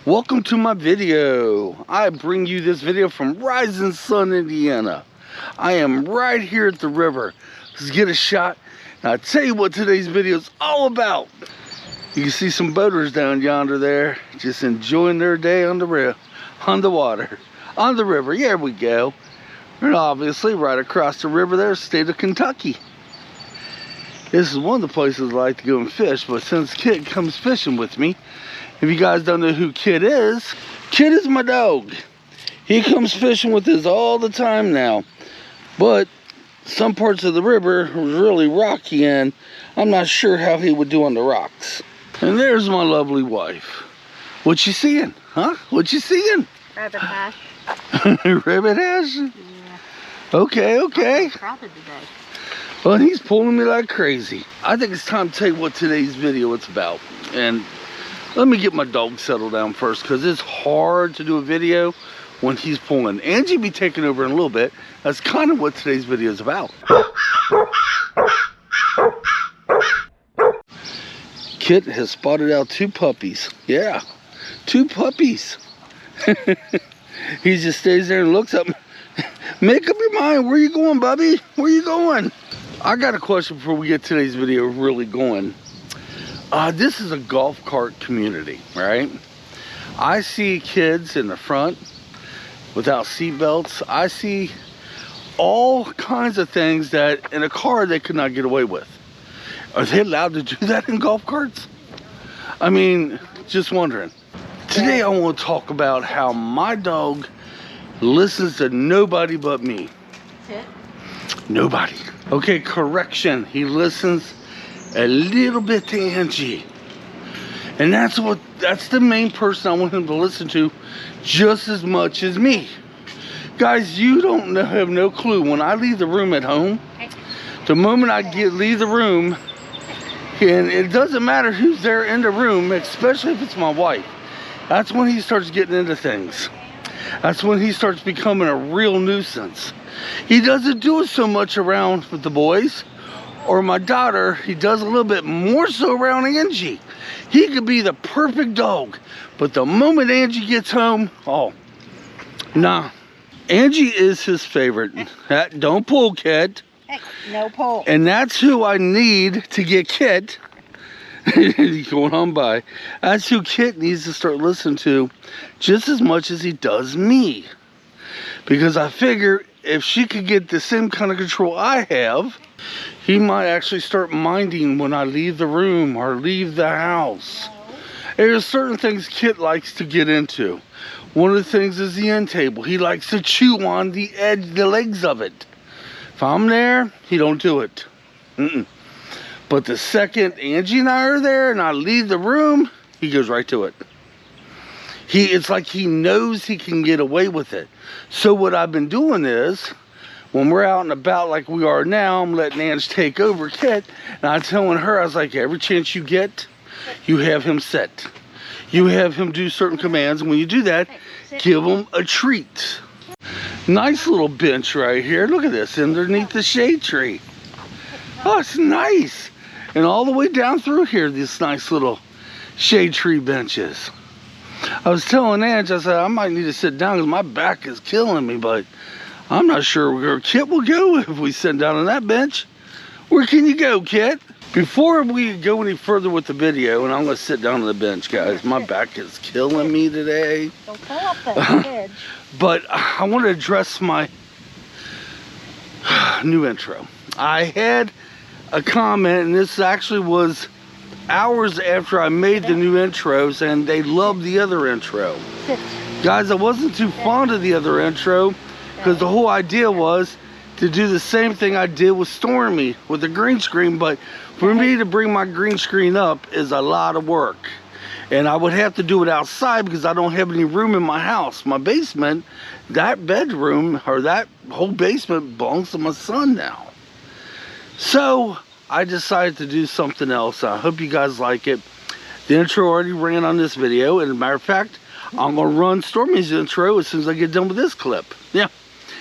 Welcome to my video. I bring you this video from Rising Sun, Indiana. I am right here at the river. Let's get a shot. And I'll tell you what today's video is all about. You can see some boaters down yonder there, just enjoying their day on the water, on the river. Here we go. And obviously right across the river there, state of Kentucky. This is one of the places I like to go and fish, but since Kitt comes fishing with me, if you guys don't know who Kitt is my dog. He comes fishing with us all the time now. But some parts of the river are really rocky and I'm not sure how he would do on the rocks. And there's my lovely wife. What you seeing? Huh? What you seeing? Rabbit hash. Rabbit hash? Yeah. Okay, okay. I'm crowded today. Well, he's pulling me like crazy. I think it's time to tell you what today's video is about. And let me get my dog settled down first, because it's hard to do a video when he's pulling. Angie be taking over in a little bit. That's kind of what today's video is about. Kitt has spotted out 2 puppies. Yeah, 2 puppies. He just stays there and looks up. Make up your mind. Where you going, Bubby? Where you going? I got a question before we get today's video really going. This is a golf cart community, right? I see kids in the front without seat belts. I see all kinds of things that in a car they could not get away with. Are they allowed to do that in golf carts? I mean, just wondering. Today I want to talk about how my dog listens to nobody but me. Kitt? Nobody. Okay, correction. He listens a little bit to Angie. And that's the main person I want him to listen to just as much as me. Guys, you don't have no clue. When I leave the room at home, the moment I leave the room, and it doesn't matter who's there in the room, especially if it's my wife, that's when he starts getting into things. That's when he starts becoming a real nuisance. He doesn't do it so much around with the boys or my daughter. He does a little bit more so around Angie. He could be the perfect dog, but the moment Angie gets home, oh, nah. Angie is his favorite. Don't pull, Kitt. Hey, no pull. And that's who I need to get Kitt. He's going on by. That's who Kitt needs to start listening to just as much as he does me. Because I figure if she could get the same kind of control I have, he might actually start minding when I leave the room or leave the house. There's certain things Kitt likes to get into. One of the things is the end table. He likes to chew on the edge, the legs of it. If I'm there, he don't do it. But the second Angie and I are there and I leave the room, he goes right to it. It's like he knows he can get away with it. So what I've been doing is, when we're out and about like we are now, I'm letting Ange take over Kitt, and I'm telling her, I was like, every chance you get, you have him set. You have him do certain commands, and when you do that, give him a treat. Nice little bench right here. Look at this, underneath the shade tree. Oh, it's nice. And all the way down through here, these nice little shade tree benches. I was telling Ange, I said, I might need to sit down because my back is killing me, but I'm not sure where Kitt will go if we sit down on that bench. Where can you go, Kitt? Before we go any further with the video, and I'm going to sit down on the bench, guys. My back is killing me today. Don't pull up that edge. But I want to address my new intro. I had a comment, and this actually was hours after I made the new intros, and they loved the other intro. Guys, I wasn't too fond of the other intro because the whole idea was to do the same thing I did with Stormy with the green screen, but for me to bring my green screen up is a lot of work, and I would have to do it outside because I don't have any room in my house. My basement, that bedroom or that whole basement belongs to my son now. So I decided to do something else. I hope you guys like it. The intro already ran on this video, and as a matter of fact, I'm gonna run Stormy's intro as soon as I get done with this clip. Yeah,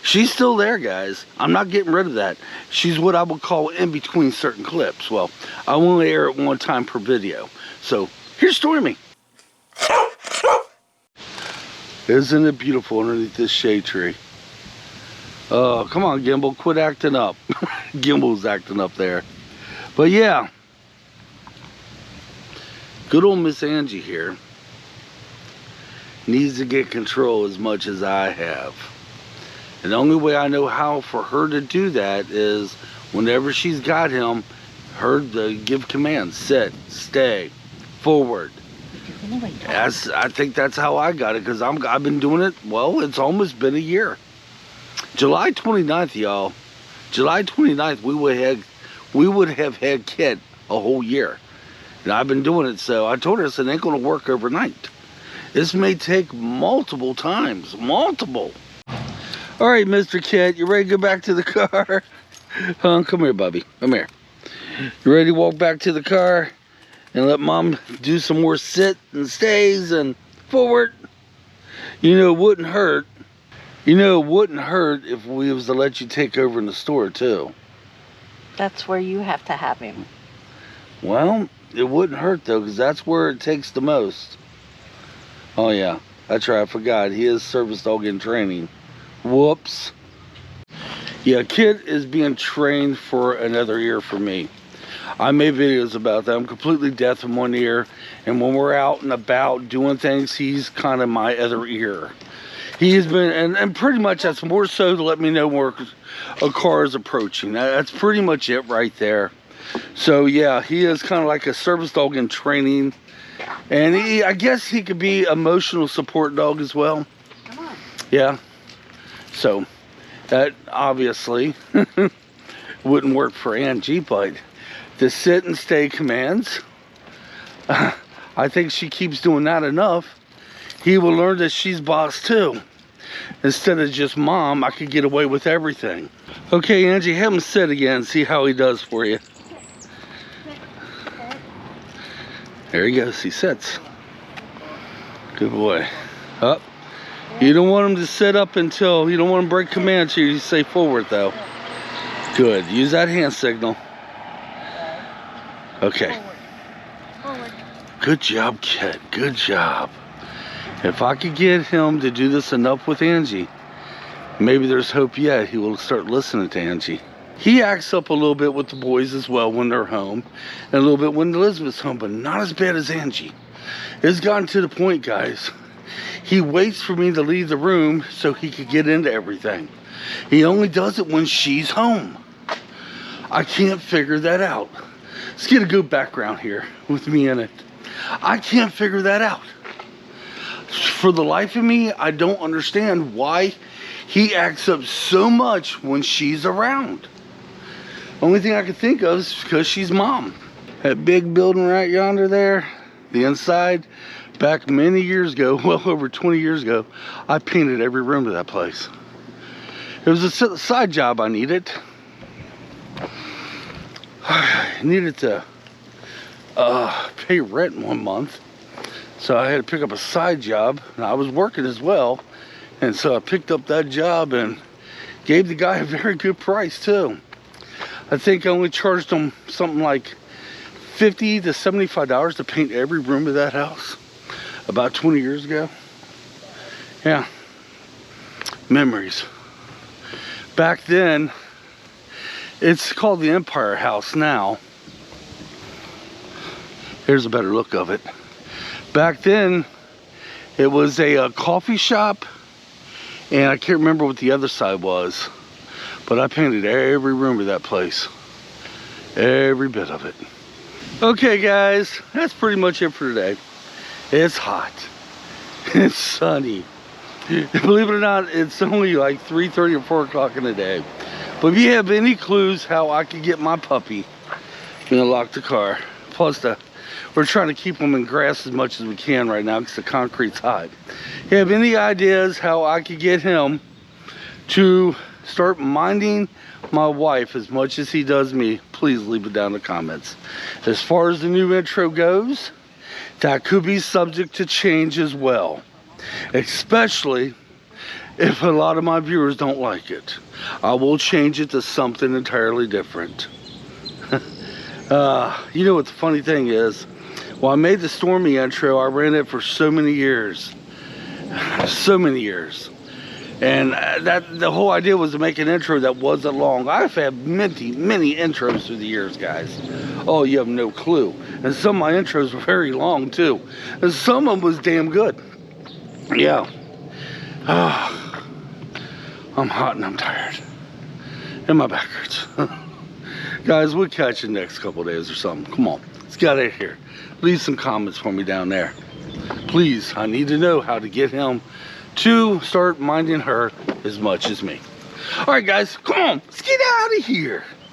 she's still there, guys. I'm not getting rid of that. She's what I would call in between certain clips. Well, I only air it one time per video. So here's Stormy. Isn't it beautiful underneath this shade tree? Oh, come on, Gimbal, quit acting up. Gimbal's acting up there. But yeah, good old Miss Angie here needs to get control as much as I have. And the only way I know how for her to do that is whenever she's got him, her to give commands, sit, stay, forward. I think that's how I got it, because I've been doing it, well, it's almost been a year. July 29th, y'all. July 29th, we would have had Kitt a whole year. And I've been doing it, so I told her, I said, it ain't going to work overnight. This may take multiple times. Multiple. All right, Mr. Kitt, you ready to go back to the car? Come here, Bubby. Come here. You ready to walk back to the car and let Mom do some more sit and stays and forward? You know, it wouldn't hurt. You know, it wouldn't hurt if we was to let you take over in the store, too. That's where you have to have him. Well, it wouldn't hurt, though, because that's where it takes the most. Oh, yeah. That's right. I forgot. He is service dog in training. Whoops. Yeah, Kitt is being trained for another ear for me. I made videos about that. I'm completely deaf in one ear. And when we're out and about doing things, he's kind of my other ear. He has been, and pretty much that's more so to let me know where a car is approaching. That's pretty much it right there. So yeah, he is kind of like a service dog in training. And I guess he could be emotional support dog as well. Come on. Yeah. So that obviously wouldn't work for Angie, but the sit and stay commands, I think she keeps doing that enough. He will learn that she's boss too. Instead of just Mom, I could get away with everything. Okay, Angie, have him sit again. See how he does for you. There he goes. He sits. Good boy. Up. You don't want him to sit up until, you don't want him to break command till you say forward, though. Good. Use that hand signal. Okay. Forward. Good job, Kitt. Good job. If I could get him to do this enough with Angie, maybe there's hope yet. He will start listening to Angie. He acts up a little bit with the boys as well when they're home, and a little bit when Elizabeth's home, but not as bad as Angie. It's gotten to the point, guys. He waits for me to leave the room so he could get into everything. He only does it when she's home. I can't figure that out. Let's get a good background here with me in it. I can't figure that out. For the life of me, I don't understand why he acts up so much when she's around. Only thing I can think of is because she's Mom. That big building right yonder there, the inside, back many years ago, well over 20 years ago, I painted every room of that place. It was a side job I needed. I needed to pay rent one month. So I had to pick up a side job, and I was working as well. And so I picked up that job and gave the guy a very good price too. I think I only charged him something like $50 to $75 to paint every room of that house about 20 years ago. Yeah, memories. Back then, it's called the Empire House now. Here's a better look of it. Back then, it was a coffee shop, and I can't remember what the other side was, but I painted every room of that place. Every bit of it. Okay, guys, that's pretty much it for today. It's hot. It's sunny. Believe it or not, it's only like 3:30 or 4 o'clock in the day. But if you have any clues how I could get my puppy, I'm gonna lock the car. Plus, we're trying to keep them in grass as much as we can right now because the concrete's hot. If you have any ideas how I could get him to start minding my wife as much as he does me, please leave it down in the comments. As far as the new intro goes, that could be subject to change as well. Especially if a lot of my viewers don't like it. I will change it to something entirely different. You know what the funny thing is? Well, I made the Stormy intro. I ran it for so many years. So many years. And that the whole idea was to make an intro that wasn't long. I've had many intros through the years, guys. Oh, you have no clue. And some of my intros were very long too. And some of them was damn good. Yeah. I'm hot and I'm tired. And my back hurts. Guys, we'll catch you next couple days or something. Come on, let's get out of here. Leave some comments for me down there. Please, I need to know how to get him to start minding her as much as me. All right, guys, come on, let's get out of here.